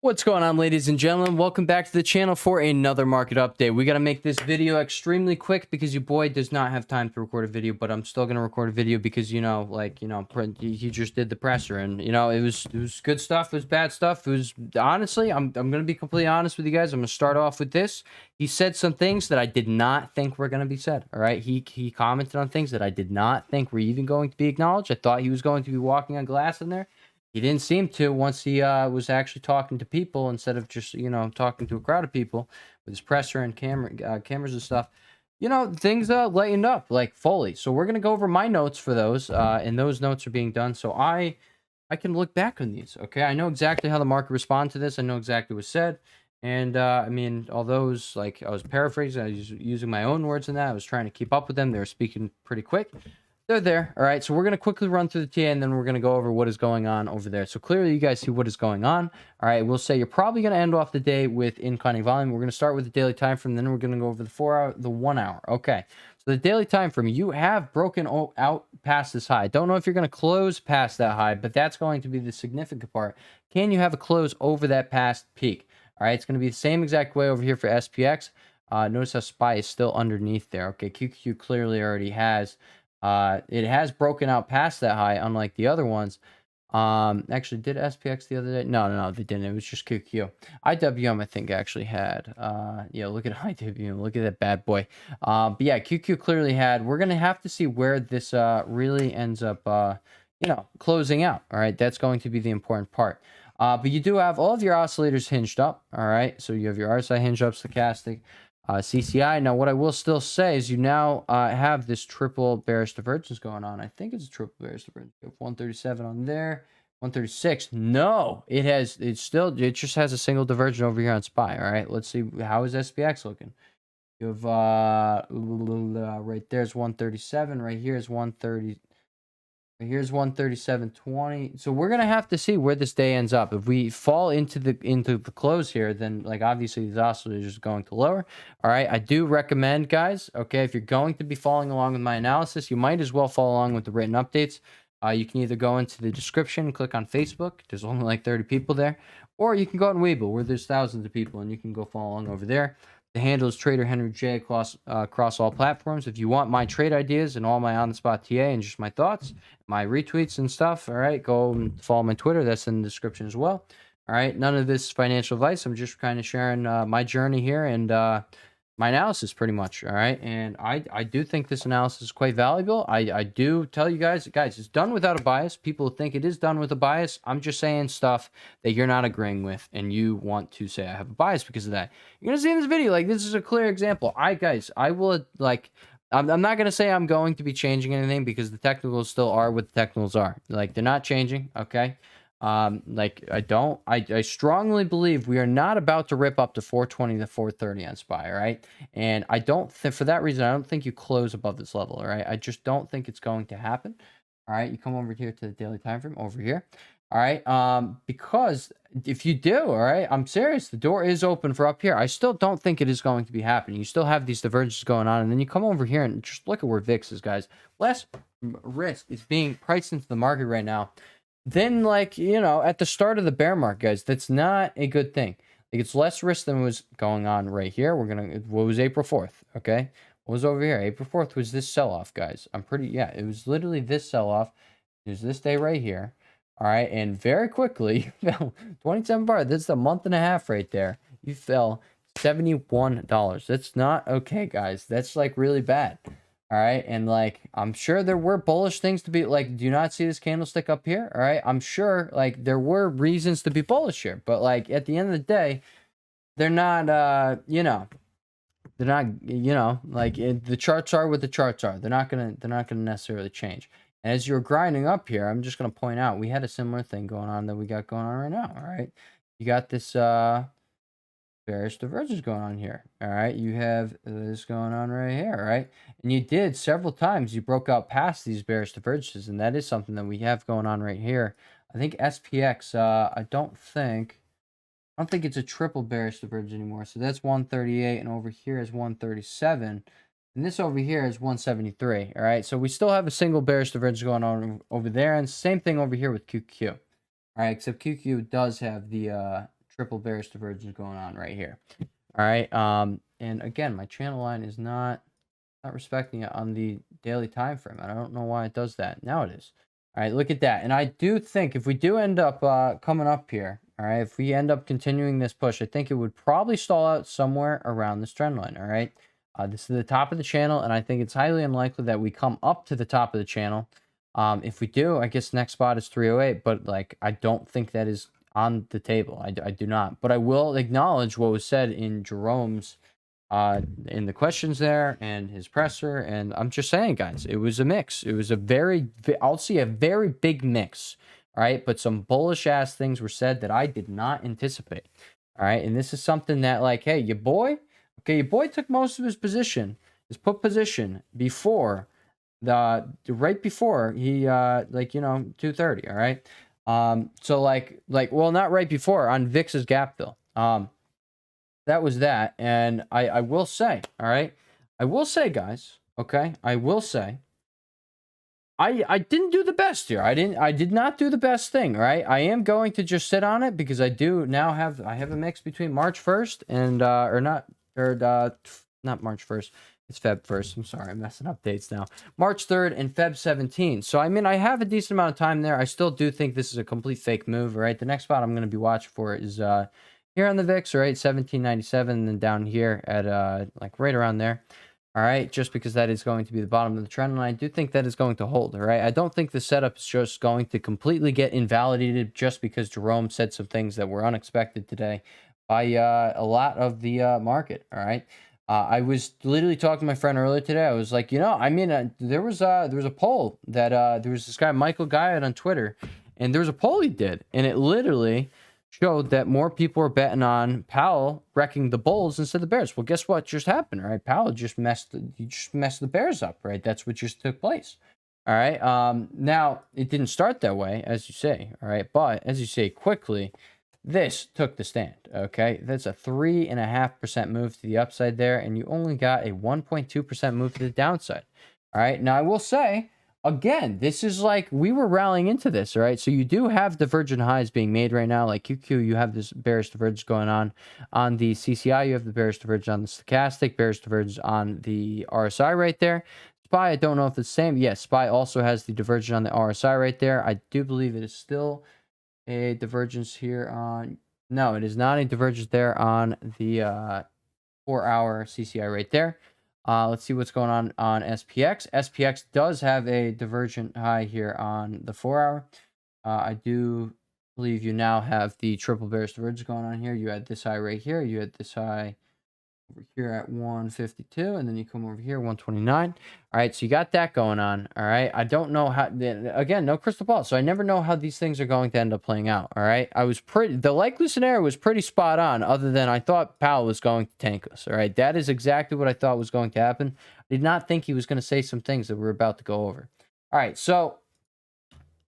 What's going on, ladies and gentlemen? Welcome back to the channel for another market update. We got to make this video extremely quick because your boy does not have time to record a video, but I'm still going to record a video because, he just did the presser and, it was good stuff. It was bad stuff. It was, honestly, I'm going to be completely honest with you guys. I'm going to start off with this. He said some things that I did not think were going to be said, all right? He commented on things that I did not think were even going to be acknowledged. I thought he was going to be walking on glass in there. He didn't seem to once he was actually talking to people instead of just, talking to a crowd of people with his presser and cameras and stuff. Things lightened up like fully. So we're going to go over my notes for those, and those notes are being done. So I can look back on these, okay? I know exactly how the market responded to this. I know exactly what was said. And, all those, I was paraphrasing. I was using my own words in that. I was trying to keep up with them. They were speaking pretty quick. They're there. All right. So we're going to quickly run through the TA and then we're going to go over what is going on over there. So clearly you guys see what is going on. All right. We'll say you're probably going to end off the day with inclining volume. We're going to start with the daily time frame. Then we're going to go over the 4 hour, the 1 hour. Okay. So the daily time frame, you have broken out past this high. Don't know if you're going to close past that high, but that's going to be the significant part. Can you have a close over that past peak? All right. It's going to be the same exact way over here for SPX. Notice how SPY is still underneath there. Okay. QQQ clearly already has. It has broken out past that high, unlike the other ones. Actually, did SPX the other day? No, they didn't. It was just QQ. IWM, I think, actually had. Yeah, look at IWM. Look at that bad boy. But yeah, QQ clearly had. We're gonna have to see where this really ends up, closing out. All right, that's going to be the important part. But you do have all of your oscillators hinged up. All right, so you have your RSI hinged up, stochastic. CCI. Now, what I will still say is you now have this triple bearish divergence going on. I think it's a triple bearish divergence. 137 on there, 136. No, it just has a single divergence over here on SPY. All right, let's see, how is SPX looking? You have right there's 137. Right here is 130. Here's 137.20. So we're gonna have to see where this day ends up. If we fall into the close here, then obviously these oscillators are going to lower. All right, I do recommend, guys. Okay, if you're going to be following along with my analysis, you might as well follow along with the written updates. You can either go into the description, click on Facebook. There's only like 30 people there, or you can go on Weibo where there's thousands of people, and you can go follow along over there. The handle is Trader Henry J across all platforms. If you want my trade ideas and all my on-the-spot TA and just my thoughts, my retweets and stuff, all right, go and follow my Twitter. That's in the description as well. All right, none of this financial advice. I'm just kind of sharing my journey here and my analysis pretty much. All right, and I do think this analysis is quite valuable. I do tell you guys, it's done without a bias. People think it is done with a bias. I'm just saying stuff that you're not agreeing with and you want to say I have a bias because of that. You're gonna see in this video, this is a clear example. I will I'm not going to say I'm going to be changing anything because the technicals still are what the technicals are. They're not changing, okay? I strongly believe we are not about to rip up to 420 to 430 on SPY, all right? And I don't for that reason, I don't think you close above this level, all right? I just don't think it's going to happen. All right, you come over here to the daily time frame over here. All right, because if you do, all right, I'm serious, the door is open for up here. I still don't think it is going to be happening. You still have these divergences going on, and then you come over here and just look at where VIX is, guys. Less risk is being priced into the market right now than, at the start of the bear market, guys. That's not a good thing. It's less risk than was going on right here. What was April 4th, okay? What was over here? April 4th was this sell-off, guys. It was literally this sell-off. It was this day right here. All right, and very quickly, you fell 27 bar. That's a month and a half right there. You fell $71. That's not okay, guys. That's really bad. All right, and I'm sure there were bullish things to be do you not see this candlestick up here? All right, I'm sure there were reasons to be bullish here, but at the end of the day, they're not. They're not. The charts are what the charts are. They're not gonna necessarily change. As you're grinding up here, I'm just going to point out, we had a similar thing going on that we got going on right now, all right? You got this bearish divergence going on here, all right? You have this going on right here, all right? And you did several times, you broke out past these bearish divergences, and that is something that we have going on right here. I think SPX, I don't think it's a triple bearish divergence anymore, so that's 138, and over here is 137. And this over here is 173, all right? So we still have a single bearish divergence going on over there, and same thing over here with QQ. All right, except QQ does have the triple bearish divergence going on right here. All right. And again, my channel line is not respecting it on the daily time frame. I don't know why it does that. Now it is. All right, look at that. And I do think if we do end up coming up here, all right, if we end up continuing this push, I think it would probably stall out somewhere around this trend line. All right. This is the top of the channel, and I think it's highly unlikely that we come up to the top of the channel. If we do, I guess next spot is 308, but like I don't think that is on the table. I do not. But I will acknowledge what was said in Jerome's in the questions there and his presser, and I'm just saying, guys, it was a mix. It was a I'll see a very big mix. All right, but some bullish ass things were said that I did not anticipate. All right, and this is something that, like, hey, your boy took most of his put position before right before he 230. All right, so like well, not right before, on VIX's gap fill. That was that. And I will say, all right, I will say, guys, okay, I will say, I didn't do the best here. I did not do the best thing, all right? I am going to just sit on it because I do now have a mix between March 1st and not March 1st. It's Feb 1st. I'm sorry, I'm messing up dates now. March 3rd and Feb 17th. So I mean, I have a decent amount of time there. I still do think this is a complete fake move, all right? The next spot I'm going to be watching for is here on the VIX, right, 1797, and then down here at like right around there. All right, just because that is going to be the bottom of the trend line. I do think that is going to hold. All right, I don't think the setup is just going to completely get invalidated just because Jerome said some things that were unexpected today by a lot of the market. All right, I was literally talking to my friend earlier today. I was like, I mean, there was a poll that there was this guy Michael Guyot on Twitter, and there was a poll he did, and it literally showed that more people were betting on Powell wrecking the Bulls instead of the Bears. Well, guess what just happened, right? Powell just messed the Bears up, right? That's what just took place. All right. Now it didn't start that way, as you say, all right, but as you say, quickly, this took the stand. Okay, that's a 3.5% move to the upside there, and you only got a 1.2% move to the downside. All right. Now I will say, again, this is like we were rallying into this, all right? So you do have divergent highs being made right now. Like QQ, you have this bearish divergence going on. On the CCI, you have the bearish divergence on the stochastic, bearish divergence on the RSI right there. SPY, I don't know if it's the same. Yes, SPY also has the divergence on the RSI right there. I do believe it is still a divergence here on... No, it is not a divergence there on the 4-hour CCI right there. Let's see what's going on SPX. SPX does have a divergent high here on the 4-hour. I do believe you now have the triple bearish divergence going on here. You had this high right here. You had this high over here at 152, and then you come over here 129. All right, so you got that going on. All right, I don't know how, again, no crystal ball, so I never know how these things are going to end up playing out. All right, the likely scenario was pretty spot on, other than I thought Powell was going to tank us. All right, that is exactly what I thought was going to happen. I did not think he was going to say some things that we're about to go over. All right, so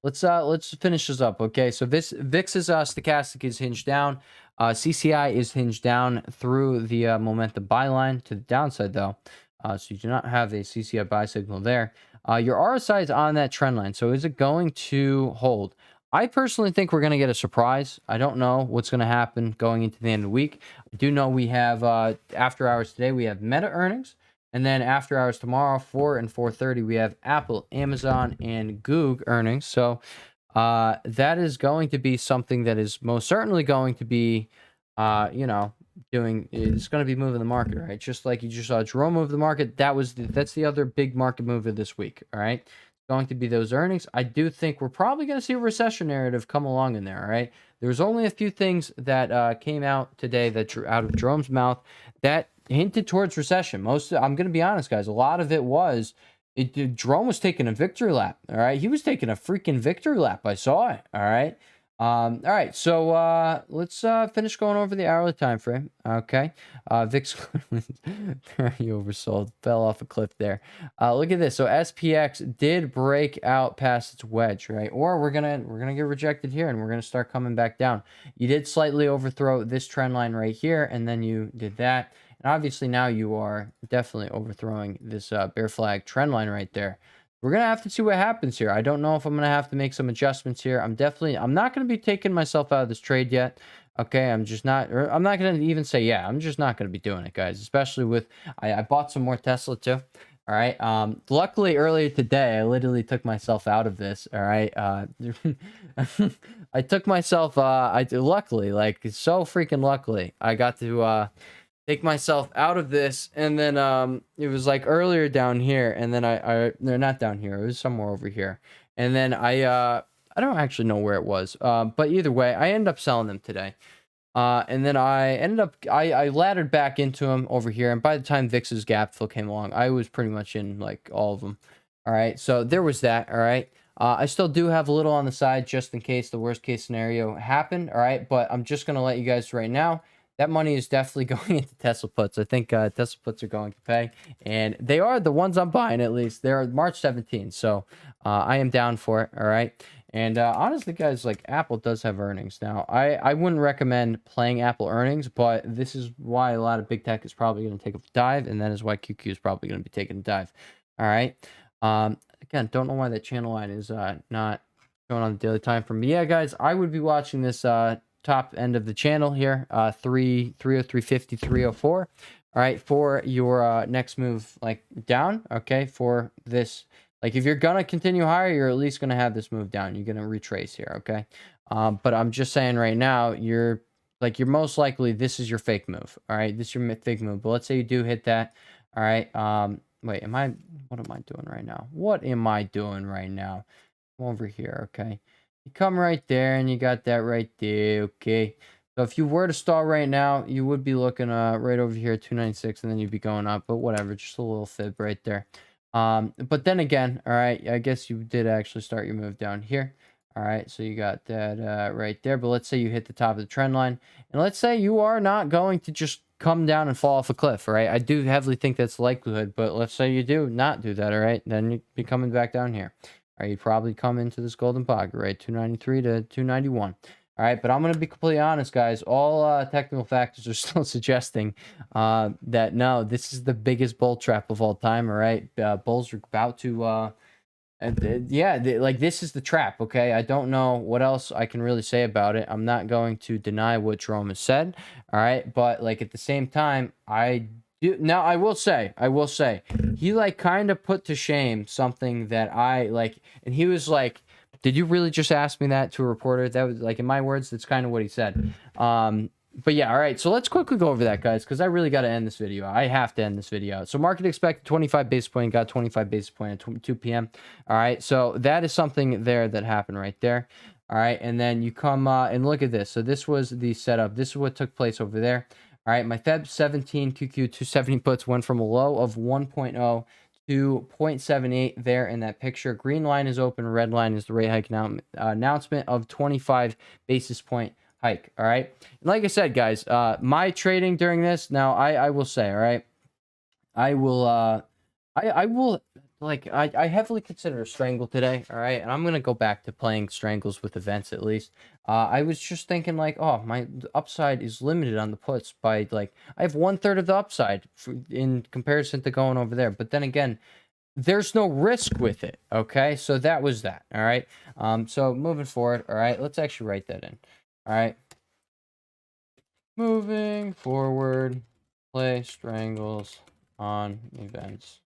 let's finish this up. Okay, so VIX's stochastic is hinged down. CCI is hinged down through the momentum buy line to the downside, though. So you do not have a CCI buy signal there. Your RSI is on that trend line. So is it going to hold? I personally think we're going to get a surprise. I don't know what's going to happen going into the end of the week. I do know we have after hours today, we have Meta earnings. And then after hours tomorrow, 4 and 4:30, we have Apple, Amazon, and Google earnings. So that is going to be something that is most certainly going to be, it's going to be moving the market, right? Just like you just saw Jerome move the market. That's the other big market move of this week, all right? It's going to be those earnings. I do think we're probably going to see a recession narrative come along in there, all right? There's only a few things that came out today that out of Jerome's mouth that hinted towards recession. I'm going to be honest, guys, a lot of it was Jerome was taking a victory lap. All right, he was taking a freaking victory lap. I saw it. All right. All right. So let's finish going over the hourly time frame. Okay. VIX very oversold. Fell off a cliff there. Look at this. So SPX did break out past its wedge, right? Or we're gonna get rejected here, and we're gonna start coming back down. You did slightly overthrow this trend line right here, and then you did that. And obviously now you are definitely overthrowing this bear flag trend line right there. We're going to have to see what happens here. I don't know if I'm going to have to make some adjustments here. I'm not going to be taking myself out of this trade yet. Okay, I'm just not, or I'm not gonna even say yeah. I'm just not gonna be doing it, guys. Especially with I bought some more Tesla too. All right. Luckily earlier today, I literally took myself out of this. All right. I took myself. Luckily, like so freaking luckily, I got to take myself out of this, and then it was like earlier down here, and then they're not down here. It was somewhere over here, and then I don't actually know where it was. But either way, I ended up selling them today. And then I ended up, I laddered back into them over here. And by the time VIX's gap fill came along, I was pretty much in like all of them. All right. So there was that. All right. I still do have a little on the side just in case the worst case scenario happened. All right. But I'm just going to let you guys right now. That money is definitely going into Tesla puts. I think Tesla puts are going to pay. And they are the ones I'm buying, at least. They're March 17th. So I am down for it. All right. And honestly, guys, like Apple does have earnings. Now, I wouldn't recommend playing Apple earnings, but this is why a lot of big tech is probably going to take a dive, and that is why QQ is probably going to be taking a dive. All right. Again, don't know why that channel line is not showing on the daily time for me. Yeah, guys, I would be watching this top end of the channel here, 303.50, 304. All right, for your next move, like down. Okay, for this. Like, if you're going to continue higher, you're at least going to have this move down. You're going to retrace here, okay? But I'm just saying right now, you're most likely, this is your fake move, all right? This is your fake move. But let's say you do hit that, all right? Wait, what am I doing right now? What am I doing right now? Come over here, okay? You come right there, and you got that right there, okay? So if you were to stall right now, you would be looking right over here, 296, and then you'd be going up. But whatever, just a little fib right there. But then again, all right, I guess you did actually start your move down here. All right, so you got that right there. But let's say you hit the top of the trend line, and let's say you are not going to just come down and fall off a cliff, all right? I do heavily think that's the likelihood, but let's say you do not do that, all right? Then you'd be coming back down here. All right, you'd probably come into this golden pocket, right? 293 to 291. All right, but I'm going to be completely honest, guys. All technical factors are still suggesting that, no, this is the biggest bull trap of all time, all right? Bulls are about to, like, this is the trap, okay? I don't know what else I can really say about it. I'm not going to deny what Jerome has said, all right? But, like, at the same time, now, I will say, he, like, kind of put to shame something that I, like, and he was like, did you really just ask me that to a reporter? That was, like, in my words, that's kind of what he said. But yeah, all right. So let's quickly go over that, guys, because I really got to end this video. I have to end this video. So market expected 25 basis point, got 25 basis point at 2 p.m. All right. So that is something there that happened right there. All right. And then you come and look at this. So this was the setup. This is what took place over there. All right. My Feb 17 QQ 270 puts went from a low of 1.0 to 0.78 there in that picture. Green line is open. Red line is the rate hike announcement of 25 basis point hike. All right. And like I said, guys, my trading during this, now I will say, all right, I will, like, I heavily consider a strangle today. All right. And I'm going to go back to playing strangles with events at least. I was just thinking, like, oh, my upside is limited on the puts by, like, I have 1/3 of the upside in comparison to going over there. But then again, there's no risk with it. Okay. So that was that. All right. So moving forward. All right. Let's actually write that in. All right. Moving forward, play strangles on events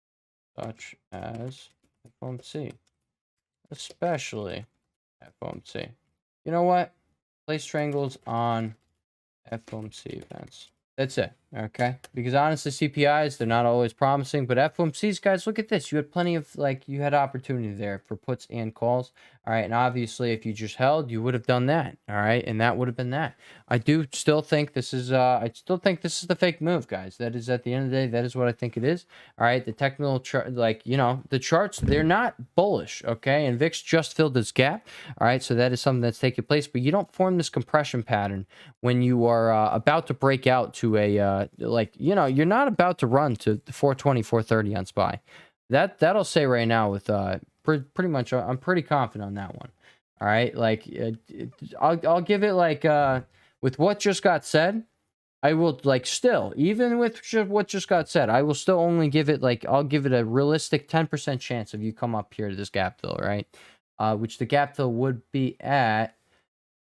such as FOMC, especially FOMC. You know what? Play strangles on FOMC events. That's it, okay? Because honestly, CPIs, they're not always promising, but FOMCs, guys, look at this. You had plenty of, like, you had opportunity there for puts and calls, all right? And obviously, if you just held, you would have done that, all right? And that would have been that. I do still think this is, the fake move, guys. That is, at the end of the day, that is what I think it is, all right? The technical chart, like, you know, the charts, they're not bullish, okay? And VIX just filled this gap, all right? So that is something that's taking place, but you don't form this compression pattern when you are about to break out to a like, you know, you're not about to run to 420 430 on SPY. That'll say right now with pretty much, I'm pretty confident on that one. All right, like I'll give it, like, with what just got said, I will, like, still, even with what just got said, I will still only give it, like, I'll give it a realistic 10% chance of you come up here to this gap fill, right? Which the gap fill would be at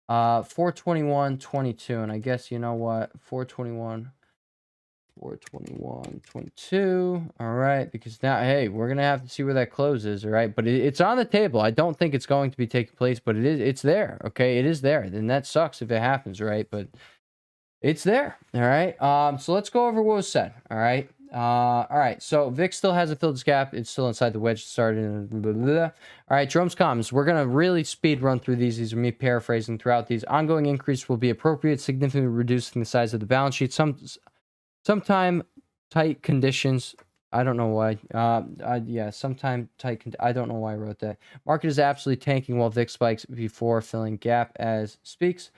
421.22, and I guess you know what, 421.22. All right, because now, hey, we're gonna have to see where that closes. All right, but it's on the table. I don't think it's going to be taking place, but it's there. Okay, it is there. Then that sucks if it happens, right? But it's there. All right. So let's go over what was said. All right. All right. So VIX still hasn't filled its gap. It's still inside the wedge started. Blah, blah, blah. All right. Jerome's comments. We're gonna really speed run through these. These are me paraphrasing throughout these. Ongoing increase will be appropriate, significantly reducing the size of the balance sheet. Sometime tight conditions. I don't know why. Yeah, sometime tight. I don't know why I wrote that. Market is absolutely tanking while VIX spikes before filling gap as speaks.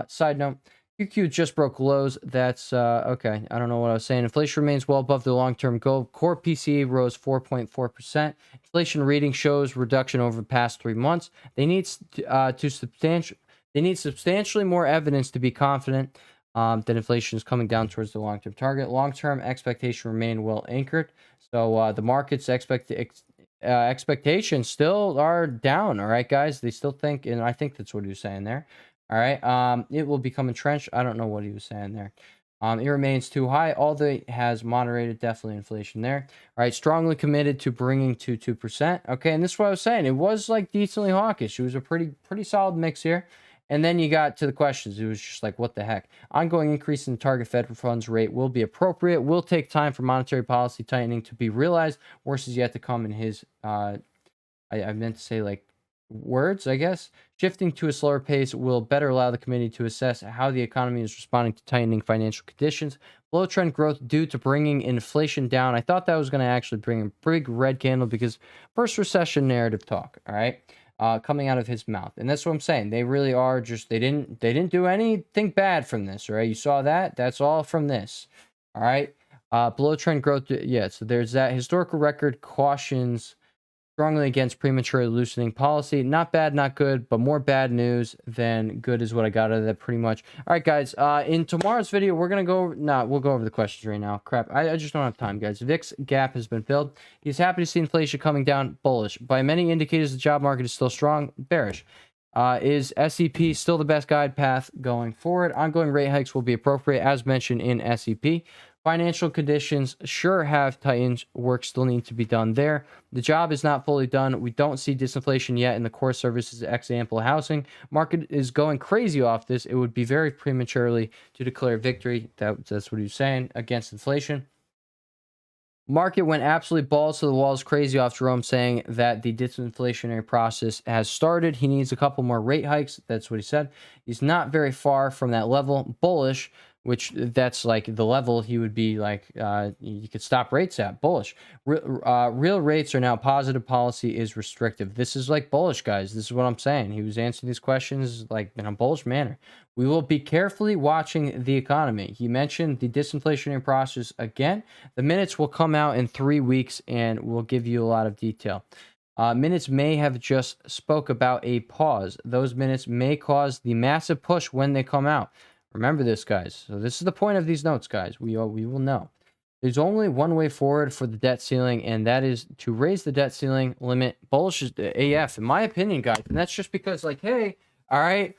Side note. QQ just broke lows. That's okay. I don't know what I was saying. Inflation remains well above the long-term goal. Core PCE rose 4.4%. Inflation reading shows reduction over the past 3 months. They need substantially more evidence to be confident that inflation is coming down towards the long-term target. Long-term expectation remain well anchored. So the market's expectations still are down. All right, guys. They still think, and I think that's what he was saying there. All right. It will become entrenched. I don't know what he was saying there. It remains too high. Although it has moderated, definitely inflation there. All right. Strongly committed to bringing to 2%. Okay. And this is what I was saying. It was like decently hawkish. It was a pretty solid mix here. And then you got to the questions. It was just like, what the heck? Ongoing increase in the target federal funds rate will be appropriate. Will take time for monetary policy tightening to be realized. Worse is yet to come in his, I meant to say like, words, I guess. Shifting to a slower pace will better allow the committee to assess how the economy is responding to tightening financial conditions. Below trend growth due to bringing inflation down. I thought that was going to actually bring a big red candle because first recession narrative talk, all right, coming out of his mouth. And that's what I'm saying. They really are just, they didn't do anything bad from this, right? You saw that? That's all from this, all right? Below trend growth, yeah, so there's that. Historical record cautions strongly against premature loosening policy. Not bad, not good, but more bad news than good is what I got out of that pretty much. All right, guys. In tomorrow's video, we're going to go over... we'll go over the questions right now. Crap. I just don't have time, guys. VIX gap has been filled. He's happy to see inflation coming down. Bullish. By many indicators, the job market is still strong. Bearish. Is SEP still the best guide path going forward? Ongoing rate hikes will be appropriate, as mentioned in SEP. Financial conditions sure have tightened. Work still needs to be done there. The job is not fully done. We don't see disinflation yet in the core services, example housing. Market is going crazy off this. It would be very prematurely to declare victory. That's what he's saying against inflation. Market went absolutely balls to the walls crazy off Jerome saying that the disinflationary process has started. He needs a couple more rate hikes. That's what he said. He's not very far from that level. Bullish, which that's like the level he would be like, you could stop rates at. Bullish. Real rates are now positive. Policy is restrictive. This is like bullish, guys. This is what I'm saying. He was answering these questions like in a bullish manner. We will be carefully watching the economy. He mentioned the disinflationary process again. The minutes will come out in 3 weeks and we'll give you a lot of detail. Minutes may have just spoke about a pause. Those minutes may cause the massive push when they come out. Remember this, guys. So this is the point of these notes, guys. We will know. There's only one way forward for the debt ceiling, and that is to raise the debt ceiling limit. Bullish is AF, in my opinion, guys. And that's just because, like, hey, all right,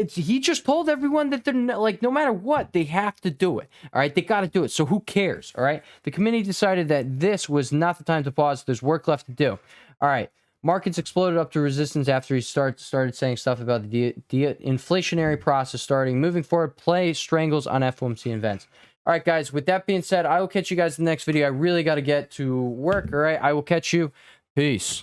he just told everyone that they're like, no matter what, they have to do it. All right, they got to do it. So who cares? All right, the committee decided that this was not the time to pause. There's work left to do. All right. Markets exploded up to resistance after he started saying stuff about the inflationary process starting. Moving forward, play strangles on FOMC events. All right, guys, with that being said, I will catch you guys in the next video. I really got to get to work, all right? I will catch you. Peace.